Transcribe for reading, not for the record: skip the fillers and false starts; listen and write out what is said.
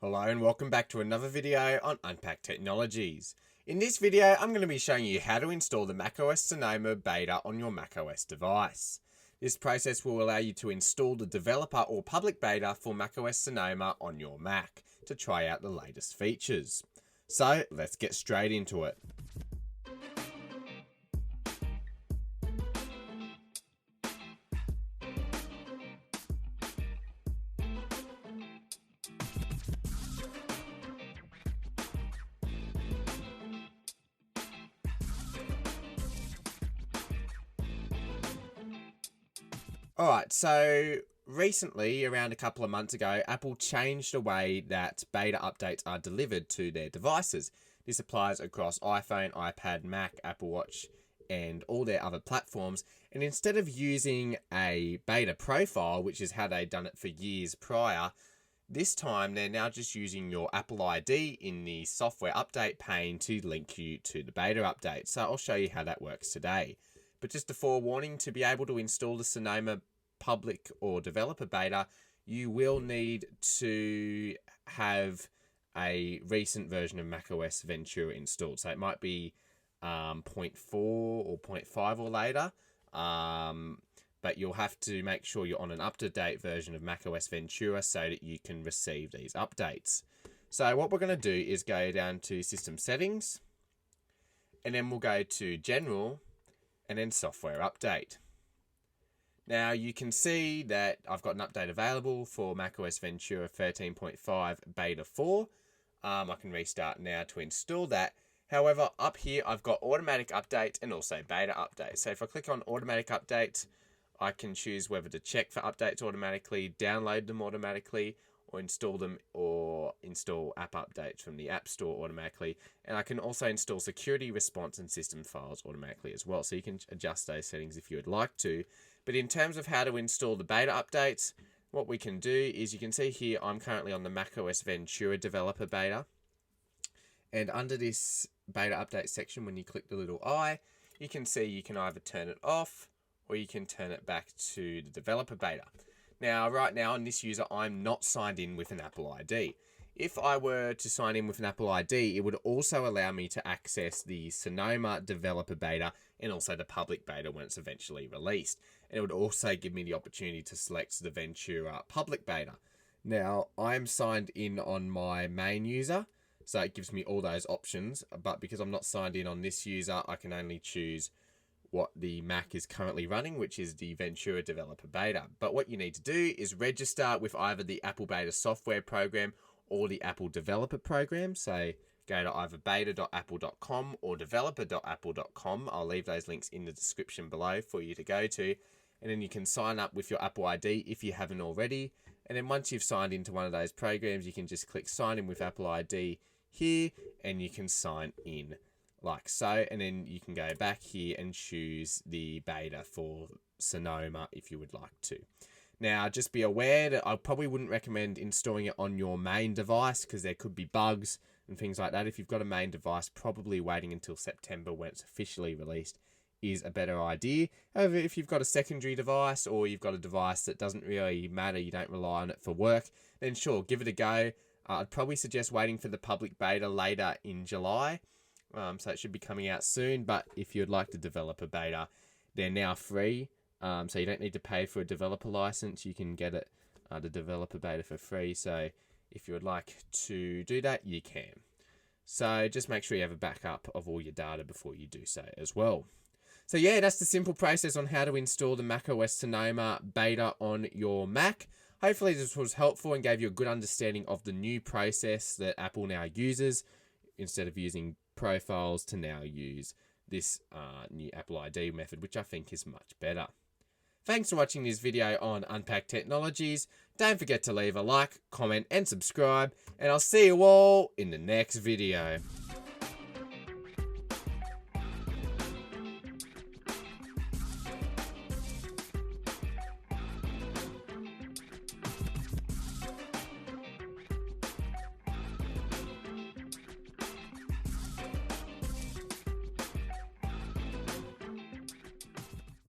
Hello and welcome back to another video on Unpacked Technologies. In this video, I'm going to be showing you how to install the macOS Sonoma Beta on your macOS device. This process will allow you to install the developer or public beta for macOS Sonoma on your Mac to try out the latest features. So let's get straight into it. Alright, so recently, around a couple of months ago, Apple changed the way that beta updates are delivered to their devices. This applies across iPhone, iPad, Mac, Apple Watch, and all their other platforms. And instead of using a beta profile, which is how they'd done it for years prior, this time they're now just using your Apple ID in the software update pane to link you to the beta update. So I'll show you how that works today. But just a forewarning, to be able to install the Sonoma public or developer beta, you will need to have a recent version of macOS Ventura installed. So it might be 0.4 or 0.5 or later, but you'll have to make sure you're on an up-to-date version of macOS Ventura so that you can receive these updates. So what we're going to do is go down to System Settings, and then we'll go to General, and then Software Update. Now you can see that I've got an update available for macOS Ventura 13.5 Beta 4. I can restart now to install that. However, up here I've got Automatic Update and also Beta Update. So if I click on Automatic Update, I can choose whether to check for updates automatically, download them automatically, or install app updates from the App Store automatically. And I can also install security response and system files automatically as well. So you can adjust those settings if you would like to. But in terms of how to install the beta updates, what we can do is, you can see here I'm currently on the macOS Ventura developer beta. And under this beta update section, when you click the little eye, you can see you can either turn it off or you can turn it back to the developer beta. Now, right now on this user, I'm not signed in with an Apple ID. If I were to sign in with an Apple ID, it would also allow me to access the Sonoma developer beta and also the public beta when it's eventually released. And it would also give me the opportunity to select the Ventura public beta. Now, I'm signed in on my main user, so it gives me all those options. But because I'm not signed in on this user, I can only choose what the Mac is currently running, which is the Ventura developer beta. But what you need to do is register with either the Apple Beta software program or the Apple developer program. So go to either beta.apple.com or developer.apple.com. I'll leave those links in the description below for you to go to. And then you can sign up with your Apple ID if you haven't already. And then once you've signed into one of those programs, you can just click sign in with Apple ID here and you can sign in like so, and then you can go back here and choose the beta for Sonoma if you would like to. Now, just be aware that I probably wouldn't recommend installing it on your main device because there could be bugs and things like that. If you've got a main device, probably waiting until September when it's officially released is a better idea. However, if you've got a secondary device or you've got a device that doesn't really matter, you don't rely on it for work, then sure, give it a go. I'd probably suggest waiting for the public beta later in July. So it should be coming out soon, but if you'd like the developer beta, they're now free. So you don't need to pay for a developer license. You can get it, the developer beta for free. So if you would like to do that, you can. So just make sure you have a backup of all your data before you do so as well. So yeah, that's the simple process on how to install the macOS Sonoma beta on your Mac. Hopefully this was helpful and gave you a good understanding of the new process that Apple now uses. Instead of using profiles, to now use this new Apple ID method, which I think is much better. Thanks for watching this video on Unpacked Technologies. Don't forget to leave a like, comment and subscribe, and I'll see you all in the next video.